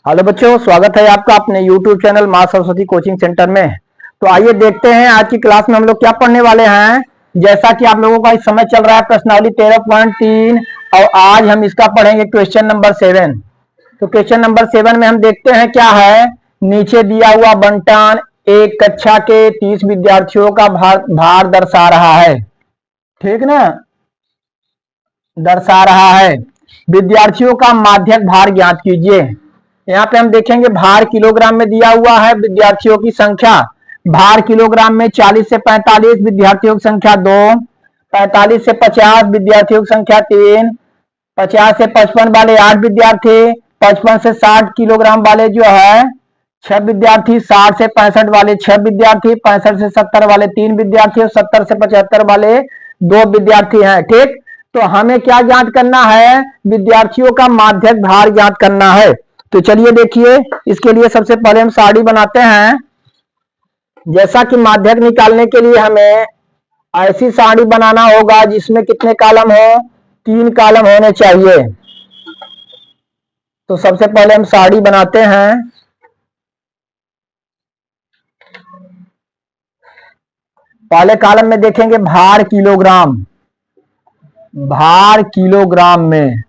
Hello बच्चों, स्वागत है आपका अपने YouTube चैनल माँ सरस्वती कोचिंग सेंटर में। तो आइए देखते हैं आज की क्लास में हम लोग क्या पढ़ने वाले हैं। जैसा कि आप लोगों का इस समय चल रहा है प्रश्नावली 13.3 और आज हम इसका पढ़ेंगे क्वेश्चन नंबर 7। तो क्वेश्चन नंबर 7 में हम देखते हैं क्या है। नीचे दिया हुआ बंटन एक कक्षा के 30 विद्यार्थियों का भार दर्शा रहा है, ठीक ना, दर्शा रहा है। विद्यार्थियों का माध्यक भार ज्ञात कीजिए। यहाँ पे हम देखेंगे भार किलोग्राम में दिया हुआ है, विद्यार्थियों की संख्या भार किलोग्राम में 40 से 45, विद्यार्थियों की संख्या 2, 45 से 50 विद्यार्थियों की संख्या 3, 50 से 55 वाले 8 विद्यार्थी, 55 से 60 किलोग्राम वाले जो है 6 विद्यार्थी, 60 से 65 वाले 6 विद्यार्थी, 65 से 70 वाले 3 विद्यार्थी और 70 से 75 वाले 2 विद्यार्थी हैं, ठीक। तो हमें क्या ज्ञात करना है, विद्यार्थियों का माध्यक भार ज्ञात करना है। तो चलिए देखिए, इसके लिए सबसे पहले हम सारणी बनाते हैं। जैसा कि माध्यक निकालने के लिए हमें ऐसी सारणी बनाना होगा जिसमें कितने कॉलम हो, 3 कॉलम होने चाहिए। तो सबसे पहले हम सारणी बनाते हैं। पहले कॉलम में देखेंगे भार किलोग्राम, भार किलोग्राम में,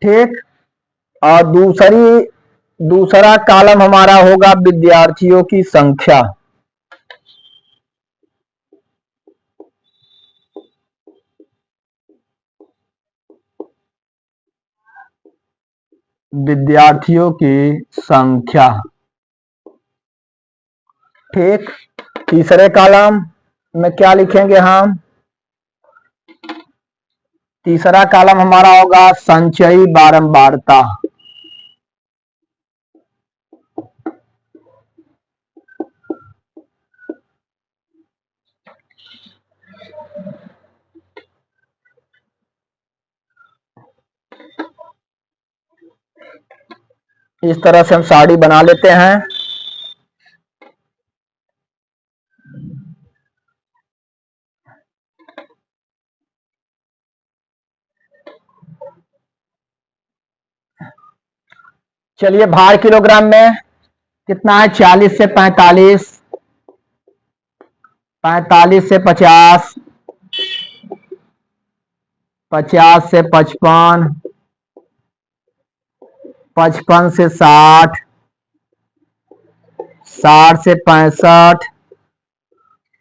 ठीक। और दूसरा कॉलम हमारा होगा विद्यार्थियों की संख्या, विद्यार्थियों की संख्या, ठीक। तीसरे कॉलम में क्या लिखेंगे हम, तीसरा कॉलम हमारा होगा संचयी बारंबारता, इस तरह से हम सारणी बना लेते हैं। चलिए, भार किलोग्राम में कितना है, 40 से 45, 45 से 50, 50 से 55, 55 से 60, 60 से 65,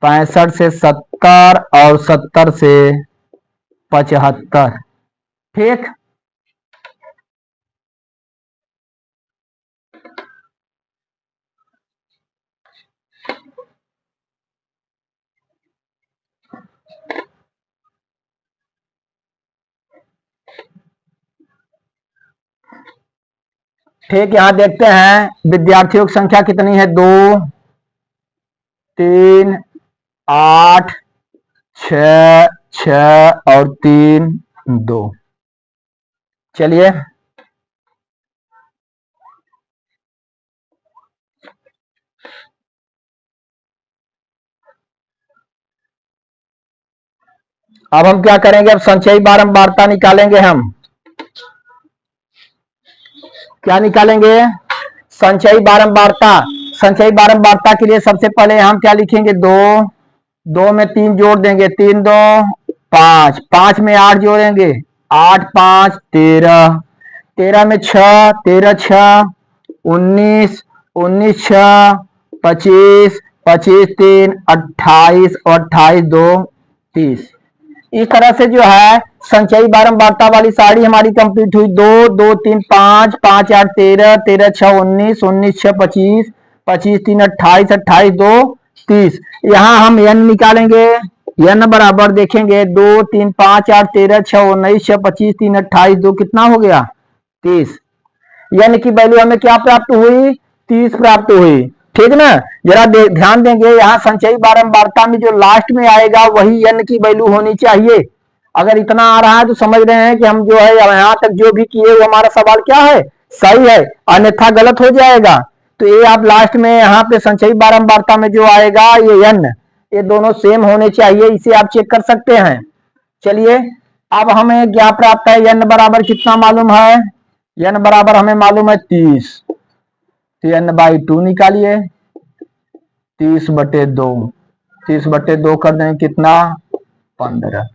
65 से 70 और 70 से 75, ठीक। ठीक, यहां देखते हैं विद्यार्थियों की संख्या कितनी है, 2, 3, 8, 6, 6 और 3, 2। चलिए, अब हम क्या करेंगे, अब संचयी बारंबारता निकालेंगे। हम क्या निकालेंगे, संचयी बारंबारता। संचयी बारंबारता के लिए सबसे पहले हम क्या लिखेंगे, 2, 2 में 3 जोड़ देंगे, 3 2 5, 5 में 8 जोड़ेंगे, 8 5 13, 13 में 6, 13 6 19, 19 6 25, 25 3 28 और 28 2 30। इस तरह से जो है संचयी बारंबारता वाली सारणी हमारी कंप्लीट हुई। 2 2 3 5, 5 8 13, 13 6 19, 19 6 25, 25 3 28, 28 2 30। यहाँ हम n निकालेंगे, n बराबर देखेंगे 2 3 5 8 13 6 19 6 25 3 28 2 कितना हो गया, 30। n की वैल्यू हमें क्या प्राप्त हुई, 30 प्राप्त हुई, ठीक ना। जरा ध्यान देंगे, यहाँ संचयी बारंबारता में जो लास्ट में आएगा वही n की वैल्यू होनी चाहिए। अगर इतना आ रहा है तो समझ रहे हैं कि हम जो है यहाँ तक जो भी किए वो हमारा सवाल क्या है, सही है, अन्यथा गलत हो जाएगा। तो ये आप लास्ट में यहाँ पे संचयी बारंबारता में जो आएगा ये n, ये दोनों सेम होने चाहिए, इसे आप चेक कर सकते हैं। चलिए, अब हमें क्या प्राप्त है, n बराबर कितना मालूम है, n बराबर हमें मालूम है 30, तो n/2 निकालिए, 30/2, 30/2 कर देंगे कितना, 15।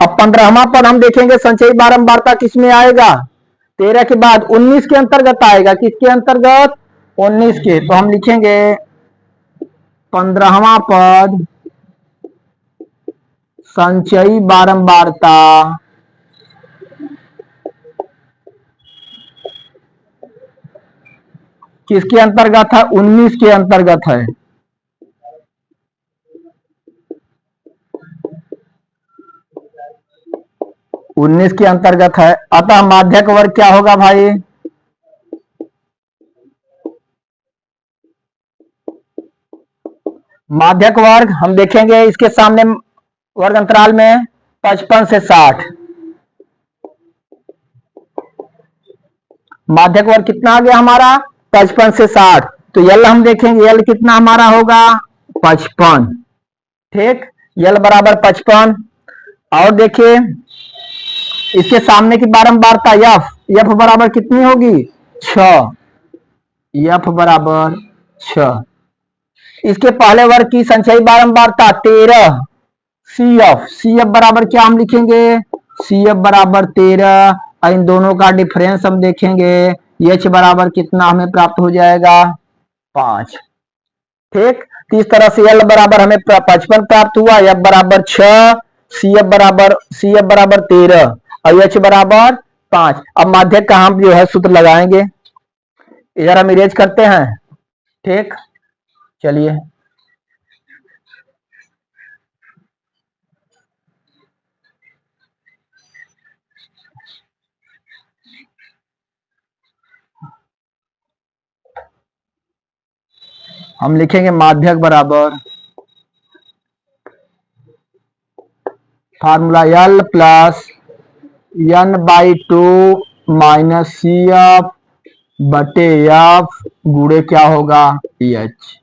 अब 15वां पद हम देखेंगे संचयी बारंबारता किसमें आएगा, 13 के बाद 19 के अंतर्गत आएगा, किसके अंतर्गत, 19 के। तो हम लिखेंगे 15वां पद संचयी बारंबारता किसके अंतर्गत है, 19 के अंतर्गत है। उन्नीस के अंतर्गत है, अतः माध्यक वर्ग क्या होगा भाई, माध्यक वर्ग हम देखेंगे इसके सामने वर्ग अंतराल में 55 से 60, माध्यक वर्ग कितना आ गया हमारा, 55 से 60। तो यल हम देखेंगे, यल कितना हमारा होगा, 55, ठीक, यल बराबर 55। और देखिए इसके सामने की बारंबारता यफ, यफ बराबर कितनी होगी, 6, यफ बराबर 6। इसके पहले वर्ग की संचयी बारंबारता 13, सी एफ, सी एफ बराबर क्या हम लिखेंगे, सी एफ बराबर 13, इन दोनों का डिफरेंस हम देखेंगे, एच बराबर कितना हमें प्राप्त हो जाएगा, 5, ठीक। तो इस तरह से एल बराबर हमें 55 प्राप्त हुआ, एफ बराबर 6, सी एफ बराबर 13 और एच बराबर 5। अब माध्यक का हम जो है सूत्र लगाएंगे, इधर हम इरेज करते हैं, ठीक, चलिए। हम लिखेंगे माध्यक बराबर formula L plus n/2 minus C F बटे एफ गुड़े क्या होगा, एच।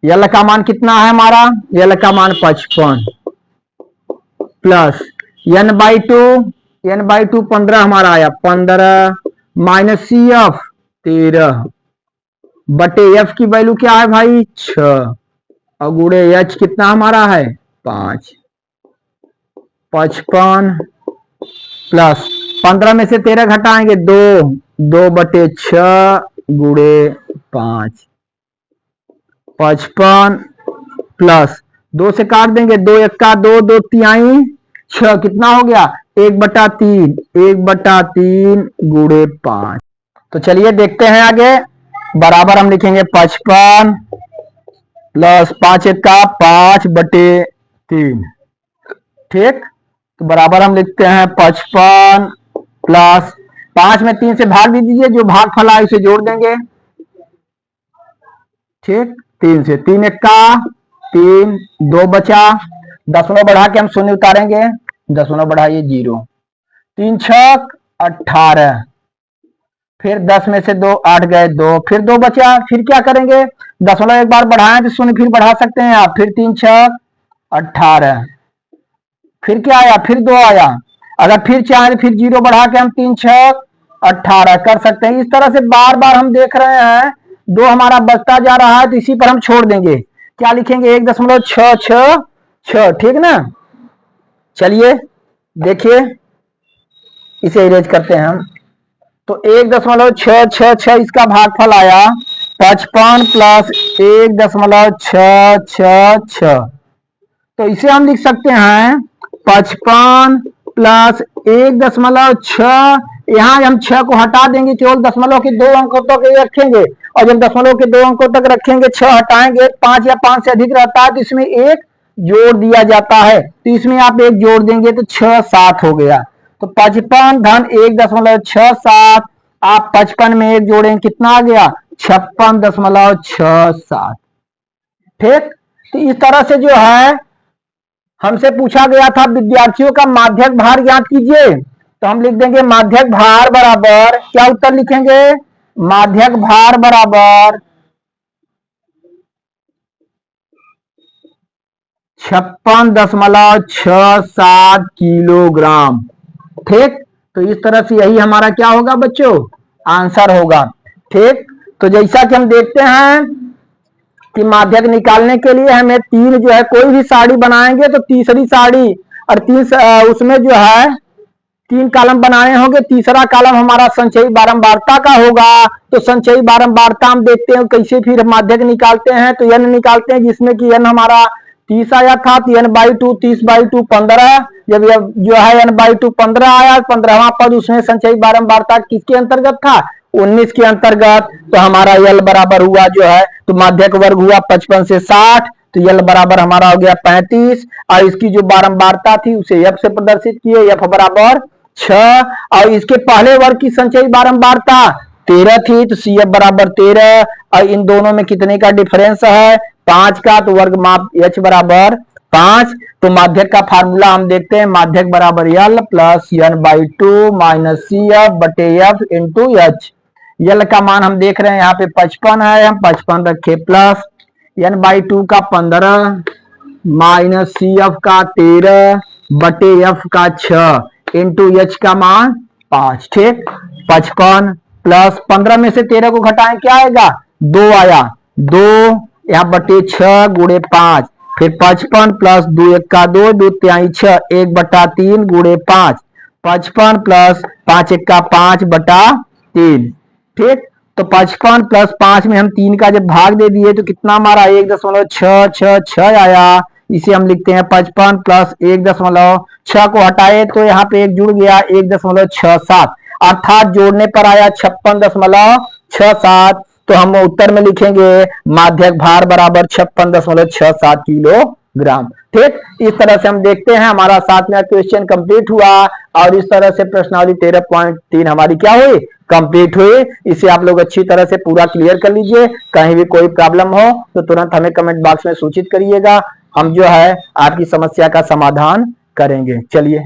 यल का मान कितना है हमारा, यल का मान 55 प्लस n/2, n/2 15 हमारा आया, 15 माइनस सी एफ 13 बटे एफ की वैल्यू क्या है भाई, 6 और गुड़े एच कितना हमारा है, 5। 55 प्लस 15 में से 13 घटाएंगे 2, 2/6 गुड़े 5, 55 प्लस 2 से काट देंगे, 2 1 2, 2 तिहाई 6, कितना हो गया, 1/3, 1/3 गुड़े 5। तो चलिए देखते हैं आगे, बराबर हम लिखेंगे 55 प्लस 5 1 5/3, ठीक। तो बराबर हम लिखते हैं 55 प्लस 5 में 3 से भाग भी दीजिए, जो भाग फल आए उसे जोड़ देंगे, ठीक, 3 से, 3 1 3, 2 बचा, दशमलव बढ़ा के हम शून्य उतारेंगे, दशमलव बढ़ाइए 0, 3 6 18, फिर 10 में से 2 8 गए 2, फिर 2 बचा, फिर क्या करेंगे, दशमलव एक बार बढ़ाएं तो शून्य फिर बढ़ा सकते हैं आप, फिर 3 6 18, फिर क्या आया, फिर 2 आया, अगर फिर चाहे तो फिर 0 बढ़ा के हम 3 6 18 कर सकते हैं। इस तरह से बार बार हम देख रहे हैं 2 हमारा बचता जा रहा है, तो इसी पर हम छोड़ देंगे, क्या लिखेंगे 1.666, ठीक ना। चलिए देखिए इसे इरेज करते हैं हम, तो 1.666 इसका भागफल आया 55 प्लस 1.666, तो इसे हम लिख सकते हैं 55 प्लस 1.6, यहाँ हम 6 को हटा देंगे, केवल दशमलव के 2 अंकों तक रखेंगे, और जब दशमलव के 2 अंकों तक रखेंगे 6 हटाएंगे, 5 या 5 से अधिक रहता है तो इसमें 1 जोड़ दिया जाता है, तो इसमें आप 1 जोड़ देंगे तो 6 7 हो गया, तो 55 धन 1.67, आप 55 में 1 जोड़ेंगे कितना आ गया, 56.67, ठीक। तो इस तरह से जो है हमसे पूछा गया था विद्यार्थियों का माध्यक भार ज्ञात कीजिए, तो हम लिख देंगे माध्यक भार बराबर, क्या उत्तर लिखेंगे, माध्यक भार बराबर 56.67 किलोग्राम। ठीक, तो इस तरह से यही हमारा क्या होगा बच्चों, आंसर होगा। ठीक, तो जैसा कि हम देखते हैं कि माध्यक निकालने के लिए हमें तीन जो है कोई भी साड़ी बनाएंगे तो तीसरी साड़ी और उसमें जो है तीन कॉलम बनाने होंगे, तीसरा कॉलम हमारा संचयी बारंबारता का होगा। तो संचयी बारंबारता हम देखते हैं कैसे फिर माध्यक निकालते हैं, तो n निकालते हैं जिसमें कि n हमारा 30 आया था, तो n/2 30/2 15। जब जो है n/2 15 आया, 15वां पद उसमें संचयी बारंबारता किसके अंतर्गत था, 19 के अंतर्गत। तो हमारा यल बराबर हुआ जो है, तो माध्यक वर्ग हुआ 55 से 60, तो यल बराबर हमारा हो गया 35। और इसकी जो बारंबारता थी उसे f से प्रदर्शित किए, f बराबर 6। और इसके पहले वर्ग की संचयी बारंबारता 13 थी, तो CF बराबर 13। और इन दोनों में कितने का डिफरेंस है, 5 का, तो वर्ग माप H बराबर 5। तो माध्यक का फार्मूला हम देखते हैं, माध्यक बराबर L plus n/2 minus CF बटे F इंटू H। यल का मान हम देख रहे हैं यहाँ पे 55 है, हम 55 रखे, प्लस n/2 का 15 माइनस CF का 13 बटे F का 6 इंटू H का मान 5। ठीक, 55 प्लस 15 में से 13 को घटाएं क्या आएगा, 2 आया, 2 यहाँ बटे 6 गुणे 5, फिर 55 प्लस 2 1 का 2 2 तिहाई 6 1/3 गुणे 5, 55 प्लस 5 1 का 5 बटा 3। ठीक, तो 55 प्लस 5 में हम 3 का जब भाग दे दिए तो कितना हमारा 1.666 आया। इसे हम लिखते हैं 55 प्लस 1.6 को हटाए तो यहाँ पे एक जुड़ गया 1.67, अर्थात जोड़ने पर आया 56.67। तो हम उत्तर में लिखेंगे माध्यक भार बराबर 56.67 किलोग्राम। ठीक, इस तरह से हम देखते हैं हमारा 7वां क्वेश्चन कंप्लीट हुआ और इस तरह से प्रश्नावली 13.3 हमारी क्या हुई, कंप्लीट हुई। इसे आप लोग अच्छी तरह से पूरा क्लियर कर लीजिए। कहीं भी कोई प्रॉब्लम हो तो तुरंत हमें कमेंट बॉक्स में सूचित करिएगा, हम जो है आपकी समस्या का समाधान करेंगे। चलिए।